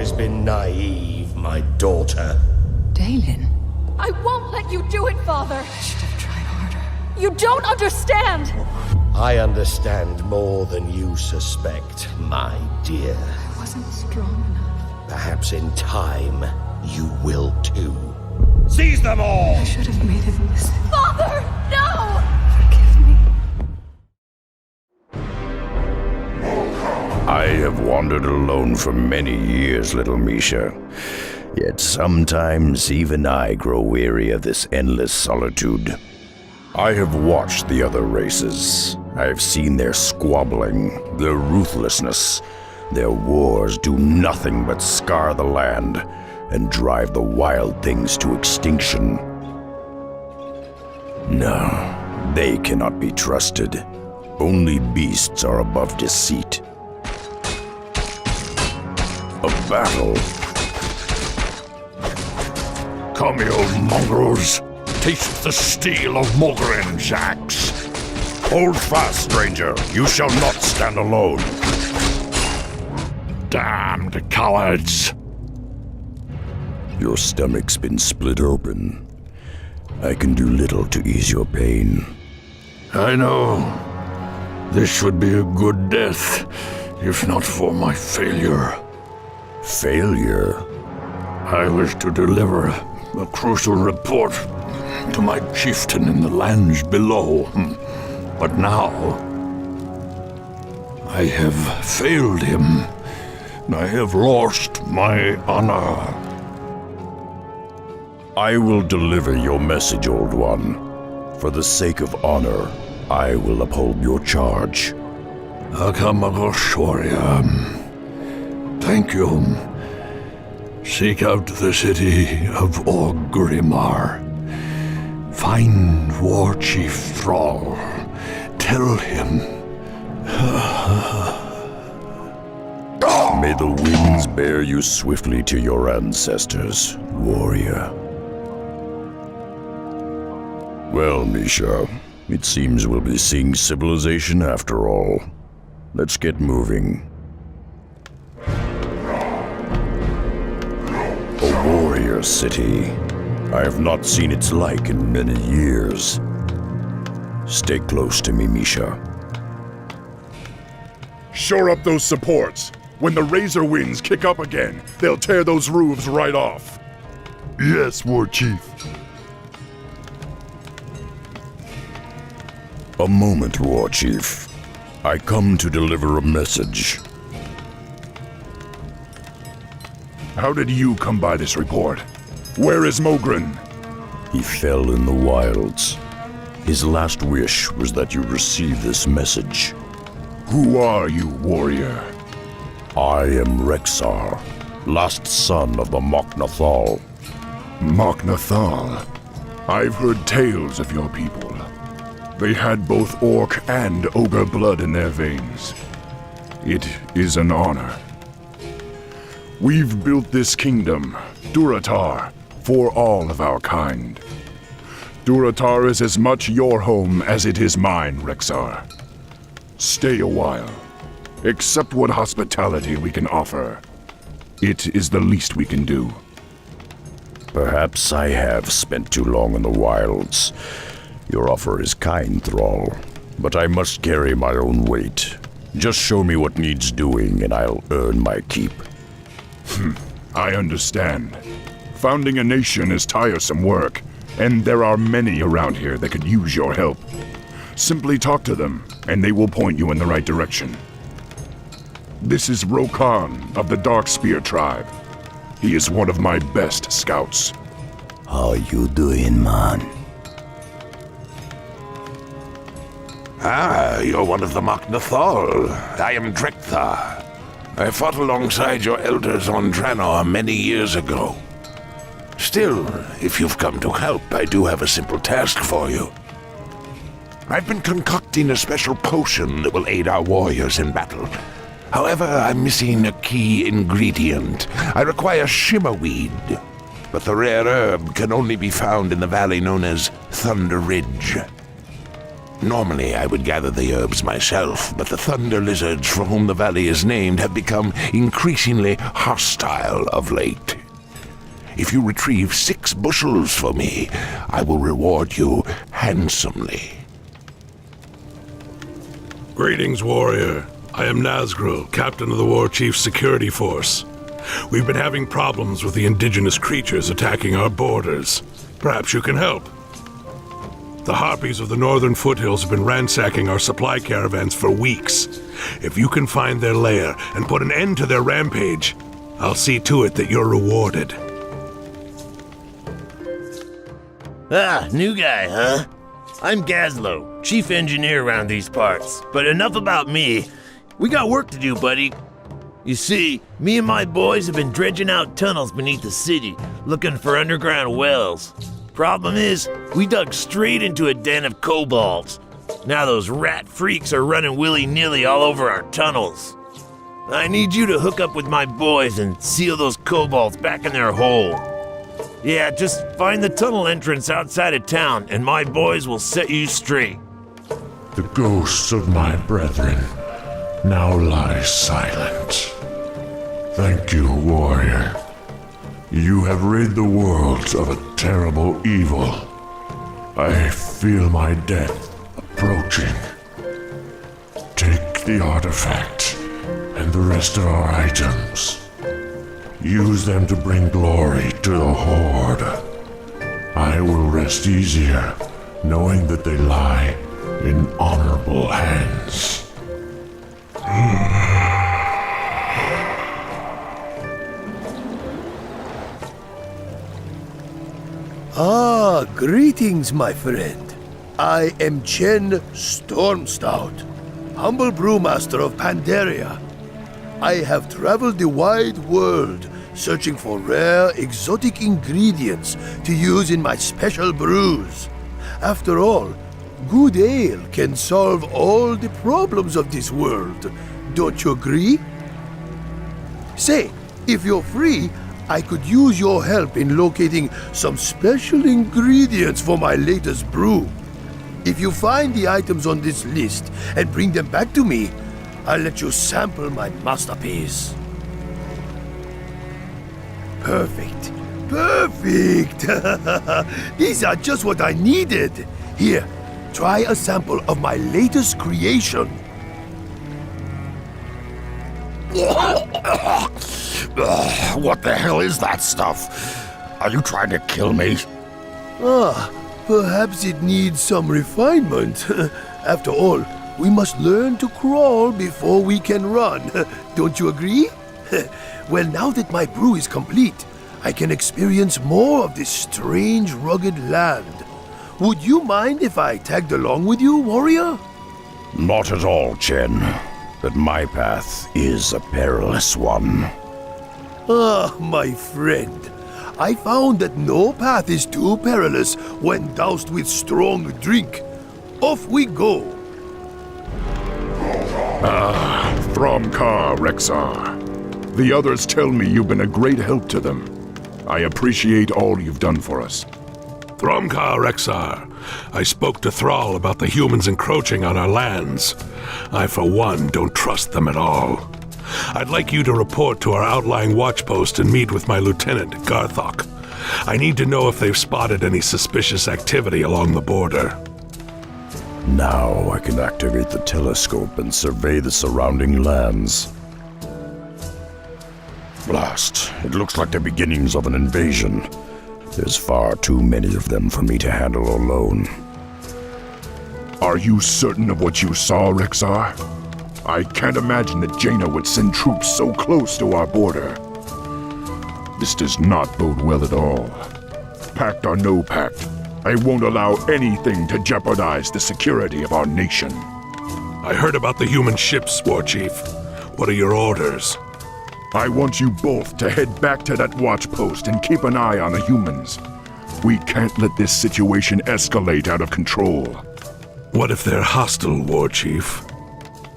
always been naive, my daughter. Daelin. I won't let you do it, Father! I should have tried harder. You don't understand! I understand more than you suspect, my dear. I wasn't strong enough. Perhaps in time, you will too. Seize them all! I should have made him listen. Father! No! Forgive me. I have wandered alone for many years, little Misha. Yet sometimes even I grow weary of this endless solitude. I have watched the other races. I have seen their squabbling, their ruthlessness. Their wars do nothing but scar the land and drive the wild things to extinction. No, they cannot be trusted. Only beasts are above deceit. A battle? Come, you mongrels. Taste the steel of Mogren's axe. Hold fast, stranger. You shall not stand alone. Damned cowards. Your stomach's been split open. I can do little to ease your pain. I know. This would be a good death, if not for my failure. Failure? I wish to deliver a crucial report to my chieftain in the lands below. But now, I have failed him. I have lost my honor. I will deliver your message, Old One. For the sake of honor, I will uphold your charge. Akamagosh warrior. Thank you. Seek out the city of Orgrimmar. Find War Chief Thrall. Tell him. May the winds bear you swiftly to your ancestors, warrior. Well, Misha, it seems we'll be seeing civilization after all. Let's get moving. A warrior city. I have not seen its like in many years. Stay close to me, Misha. Shore up those supports. When the razor winds kick up again, they'll tear those roofs right off. Yes, War Chief. A moment, War Chief. I come to deliver a message. How did you come by this report? Where is Mogren? He fell in the wilds. His last wish was that you receive this message. Who are you, warrior? I am Rexxar, last son of the Mok'Nathal. Mok'Nathal. I've heard tales of your people. They had both orc and ogre blood in their veins. It is an honor. We've built this kingdom, Durotar, for all of our kind. Durotar is as much your home as it is mine, Rexxar. Stay a while. Accept what hospitality we can offer. It is the least we can do. Perhaps I have spent too long in the wilds. Your offer is kind, Thrall, but I must carry my own weight. Just show me what needs doing and I'll earn my keep. I understand. Founding a nation is tiresome work, and there are many around here that could use your help. Simply talk to them, and they will point you in the right direction. This is Rokan of the Darkspear tribe. He is one of my best scouts. How you doing, man? Ah, you're one of the Mok'Nathal. I am Rexxar. I fought alongside your elders on Draenor many years ago. Still, if you've come to help, I do have a simple task for you. I've been concocting a special potion that will aid our warriors in battle. However, I'm missing a key ingredient. I require shimmerweed, but the rare herb can only be found in the valley known as Thunder Ridge. Normally I would gather the herbs myself, but the thunder lizards for whom the valley is named have become increasingly hostile of late. If you retrieve 6 bushels for me, I will reward you handsomely. Greetings, warrior. I am Nazgul, captain of the War Chief's security force. We've been having problems with the indigenous creatures attacking our borders. Perhaps you can help. The harpies of the northern foothills have been ransacking our supply caravans for weeks. If you can find their lair and put an end to their rampage, I'll see to it that you're rewarded. Ah, new guy, huh? I'm Gazlo, chief engineer around these parts. But enough about me. We got work to do, buddy. You see, me and my boys have been dredging out tunnels beneath the city, looking for underground wells. Problem is, we dug straight into a den of kobolds. Now those rat freaks are running willy-nilly all over our tunnels. I need you to hook up with my boys and seal those kobolds back in their hole. Yeah, just find the tunnel entrance outside of town, and my boys will set you straight. The ghosts of my brethren now lie silent. Thank you, warrior. You have rid the world of a terrible evil. I feel my death approaching. Take the artifact and the rest of our items. Use them to bring glory to the Horde. I will rest easier knowing that they lie in honorable hands. Ah, greetings, my friend. I am Chen Stormstout, humble brewmaster of Pandaria. I have traveled the wide world searching for rare, exotic ingredients to use in my special brews. After all, good ale can solve all the problems of this world. Don't you agree? Say, if you're free, I could use your help in locating some special ingredients for my latest brew. If you find the items on this list and bring them back to me, I'll let you sample my masterpiece. Perfect. Perfect! These are just what I needed. Here, try a sample of my latest creation. What the hell is that stuff? Are you trying to kill me? Ah, perhaps it needs some refinement. After all, we must learn to crawl before we can run. Don't you agree? Well, now that my brew is complete, I can experience more of this strange, rugged land. Would you mind if I tagged along with you, warrior? Not at all, Chen. But my path is a perilous one. Ah, my friend. I found that no path is too perilous when doused with strong drink. Off we go. Thromkar, Rexxar. The others tell me you've been a great help to them. I appreciate all you've done for us. Thromkar, Rexxar. I spoke to Thrall about the humans encroaching on our lands. I, for one, don't trust them at all. I'd like you to report to our outlying watchpost and meet with my lieutenant, Garthok. I need to know if they've spotted any suspicious activity along the border. Now I can activate the telescope and survey the surrounding lands. Blast. It looks like the beginnings of an invasion. There's far too many of them for me to handle alone. Are you certain of what you saw, Rexxar? I can't imagine that Jaina would send troops so close to our border. This does not bode well at all. Pact or no pact, I won't allow anything to jeopardize the security of our nation. I heard about the human ships, War Chief. What are your orders? I want you both to head back to that watch post and keep an eye on the humans. We can't let this situation escalate out of control. What if they're hostile, War Chief?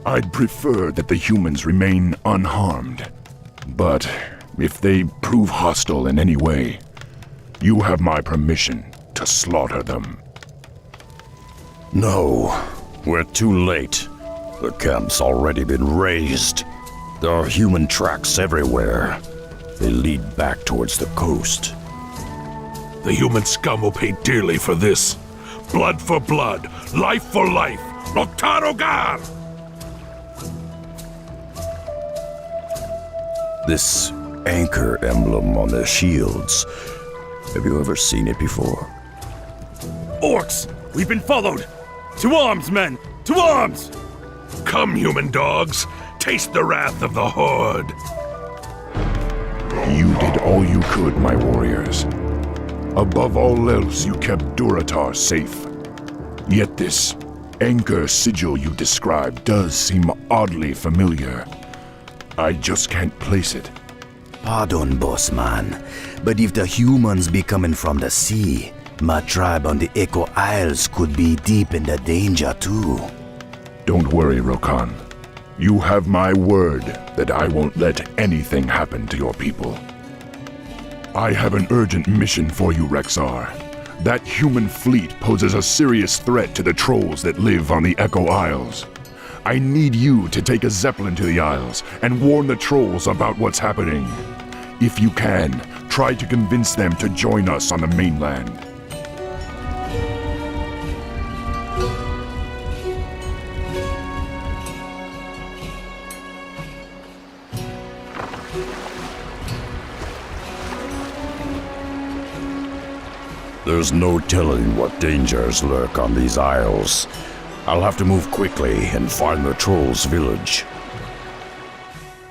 I'd prefer that the humans remain unharmed. But if they prove hostile in any way, you have my permission to slaughter them. No, we're too late. The camp's already been razed. There are human tracks everywhere. They lead back towards the coast. The human scum will pay dearly for this. Blood for blood, life for life. Roktarogar! This anchor emblem on their shields. Have you ever seen it before? Orcs! We've been followed! To arms, men! To arms! Come, human dogs. Taste the wrath of the Horde. You did all you could, my warriors. Above all else, you kept Durotar safe. Yet this anchor sigil you described does seem oddly familiar. I just can't place it. Pardon, boss man, but if the humans be coming from the sea, my tribe on the Echo Isles could be deep in the danger too. Don't worry, Rokan. You have my word that I won't let anything happen to your people. I have an urgent mission for you, Rexxar. That human fleet poses a serious threat to the trolls that live on the Echo Isles. I need you to take a zeppelin to the Isles and warn the trolls about what's happening. If you can, try to convince them to join us on the mainland. There's no telling what dangers lurk on these isles. I'll have to move quickly and find the trolls' village.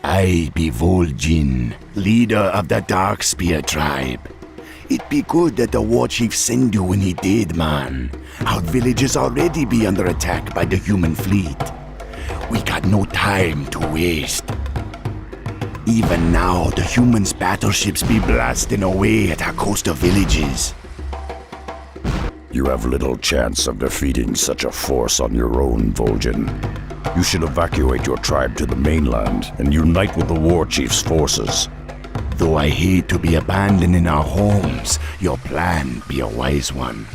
I be Vol'jin, leader of the Darkspear tribe. It be good that the war chief sent you when he did, man. Our village is already be under attack by the human fleet. We got no time to waste. Even now, the humans' battleships be blasting away at our coastal villages. You have little chance of defeating such a force on your own, Vol'jin. You should evacuate your tribe to the mainland and unite with the war chief's forces. Though I hate to be abandoning our homes, your plan be a wise one.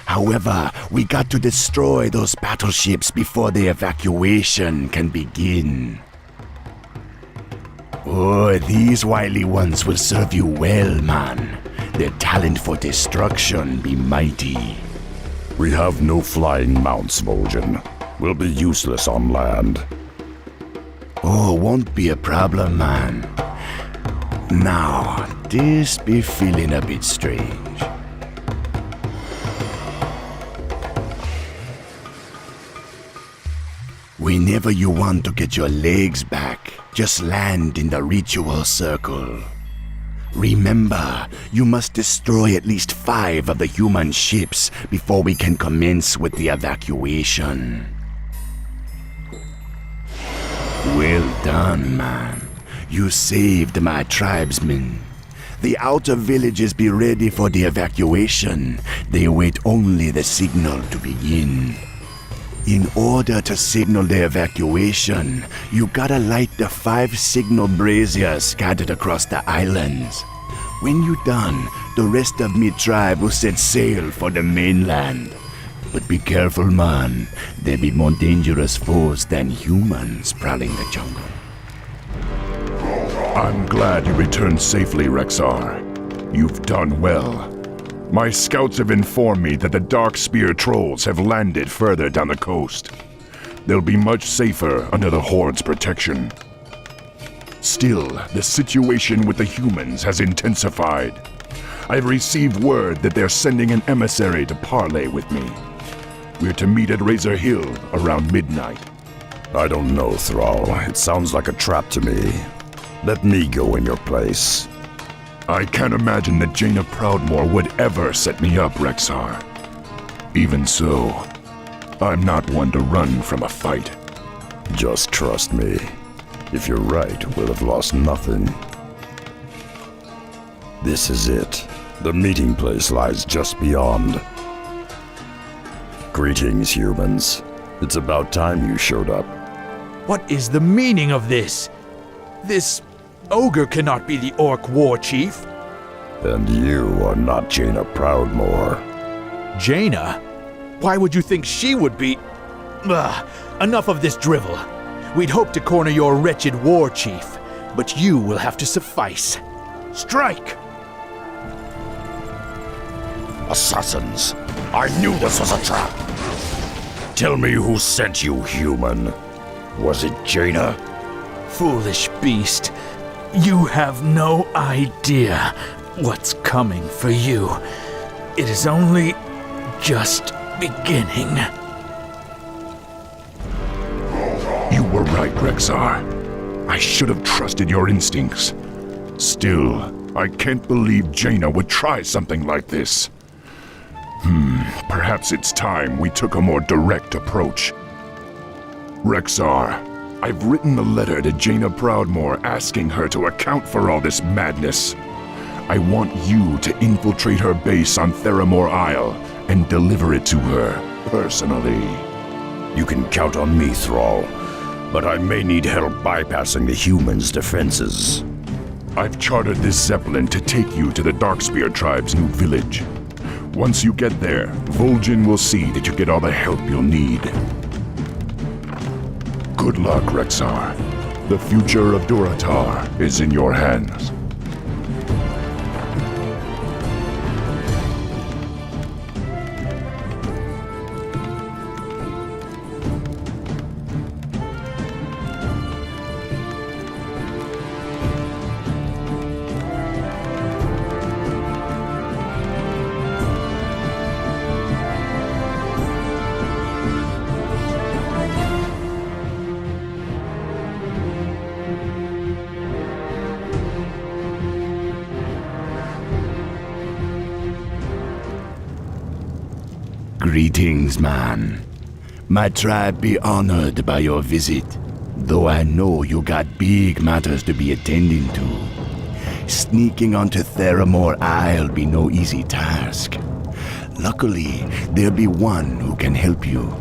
However, we got to destroy those battleships before the evacuation can begin. Oh, these wily ones will serve you well, man. Their talent for destruction be mighty. We have no flying mounts, Vol'jin. We'll be useless on land. Oh, won't be a problem, man. Now, this be feeling a bit strange. Whenever you want to get your legs back, just land in the ritual circle. Remember, you must destroy at least 5 of the human ships before we can commence with the evacuation. Well done, man. You saved my tribesmen. The outer villages be ready for the evacuation. They await only the signal to begin. In order to signal the evacuation, you gotta light the 5 signal braziers scattered across the islands. When you done, the rest of me tribe will set sail for the mainland. But be careful, man. There be more dangerous foes than humans prowling the jungle. I'm glad you returned safely, Rexxar. You've done well. My scouts have informed me that the Darkspear trolls have landed further down the coast. They'll be much safer under the Horde's protection. Still, the situation with the humans has intensified. I've received word that they're sending an emissary to parley with me. We're to meet at Razor Hill around midnight. I don't know, Thrall. It sounds like a trap to me. Let me go in your place. I can't imagine that Jaina Proudmoore would ever set me up, Rexxar. Even so, I'm not one to run from a fight. Just trust me. If you're right, we'll have lost nothing. This is it. The meeting place lies just beyond. Greetings, humans. It's about time you showed up. What is the meaning of this? This ogre cannot be the orc war chief. And you are not Jaina Proudmoore. Jaina? Why would you think she would be... enough of this drivel. We'd hoped to corner your wretched war chief, but you will have to suffice. Strike! Assassins! I knew this was a trap! Tell me who sent you, human. Was it Jaina? Foolish beast. You have no idea what's coming for you. It is only just beginning. You were right, Rexxar. I should have trusted your instincts. Still, I can't believe Jaina would try something like this. Perhaps it's time we took a more direct approach. Rexxar, I've written a letter to Jaina Proudmoore asking her to account for all this madness. I want you to infiltrate her base on Theramore Isle and deliver it to her, personally. You can count on me, Thrall, but I may need help bypassing the humans' defenses. I've chartered this Zeppelin to take you to the Darkspear tribe's new village. Once you get there, Vol'jin will see that you get all the help you'll need. Good luck, Rexxar. The future of Durotar is in your hands. Greetings, man. My tribe be honored by your visit, though I know you got big matters to be attending to. Sneaking onto Theramore Isle be no easy task. Luckily, there be one who can help you.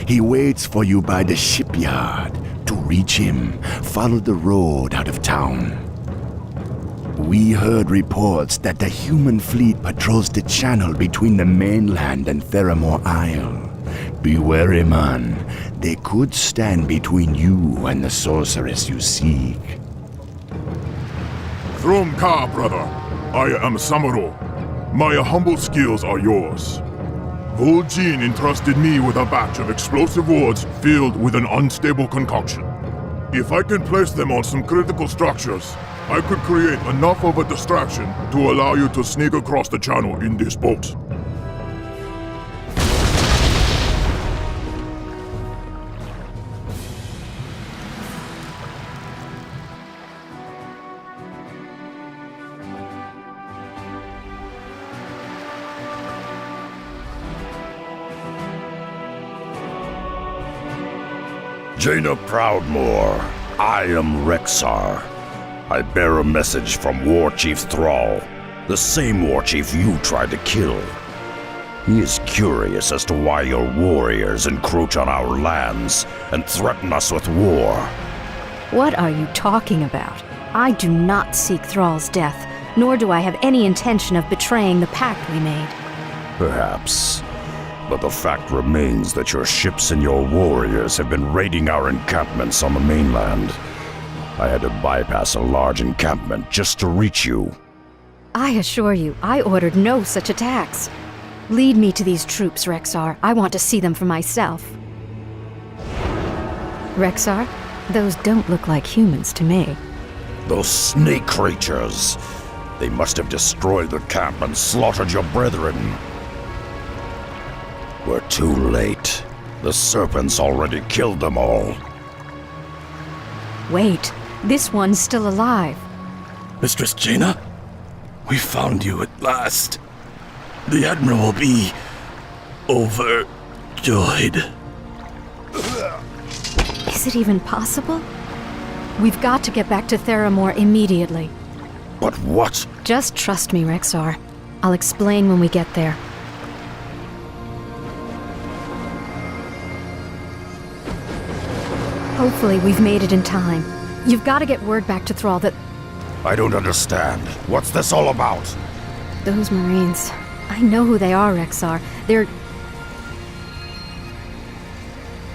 He waits for you by the shipyard. To reach him, follow the road out of town. We heard reports that the human fleet patrols the channel between the mainland and Theramore Isle. Be wary, man. They could stand between you and the sorceress you seek. Throm Ka, brother. I am Samuro. My humble skills are yours. Vol'jin entrusted me with a batch of explosive wards filled with an unstable concoction. If I can place them on some critical structures, I could create enough of a distraction to allow you to sneak across the channel in this boat. Jaina Proudmoore, I am Rexxar. I bear a message from War Chief Thrall, the same War Chief you tried to kill. He is curious as to why your warriors encroach on our lands and threaten us with war. What are you talking about? I do not seek Thrall's death, nor do I have any intention of betraying the pact we made. Perhaps. But the fact remains that your ships and your warriors have been raiding our encampments on the mainland. I had to bypass a large encampment just to reach you. I assure you, I ordered no such attacks. Lead me to these troops, Rexxar. I want to see them for myself. Rexxar, those don't look like humans to me. Those snake creatures. They must have destroyed the camp and slaughtered your brethren. We're too late. The serpents already killed them all. Wait, this one's still alive. Mistress Jaina, we found you at last. The Admiral will be overjoyed. Is it even possible? We've got to get back to Theramore immediately. But what? Just trust me, Rexxar. I'll explain when we get there. Hopefully we've made it in time. You've got to get word back to Thrall that... I don't understand. What's this all about? Those Marines... I know who they are, Rexxar. They're...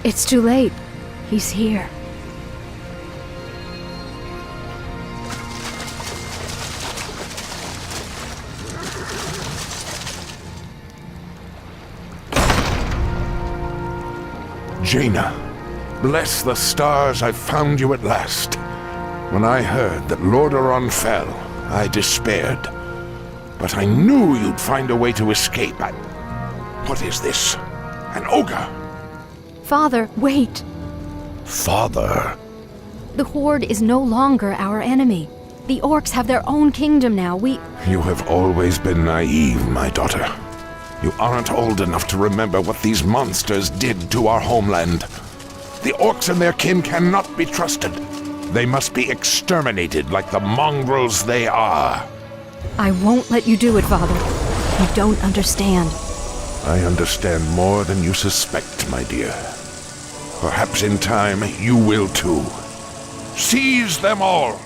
It's too late. He's here. Jaina, bless the stars I found you at last. When I heard that Lordaeron fell, I despaired. But I knew you'd find a way to escape. What is this? An ogre? Father, wait. Father? The Horde is no longer our enemy. The orcs have their own kingdom now. You have always been naive, my daughter. You aren't old enough to remember what these monsters did to our homeland. The orcs and their kin cannot be trusted. They must be exterminated like the mongrels they are. I won't let you do it, Father. You don't understand. I understand more than you suspect, my dear. Perhaps in time you will too. Seize them all!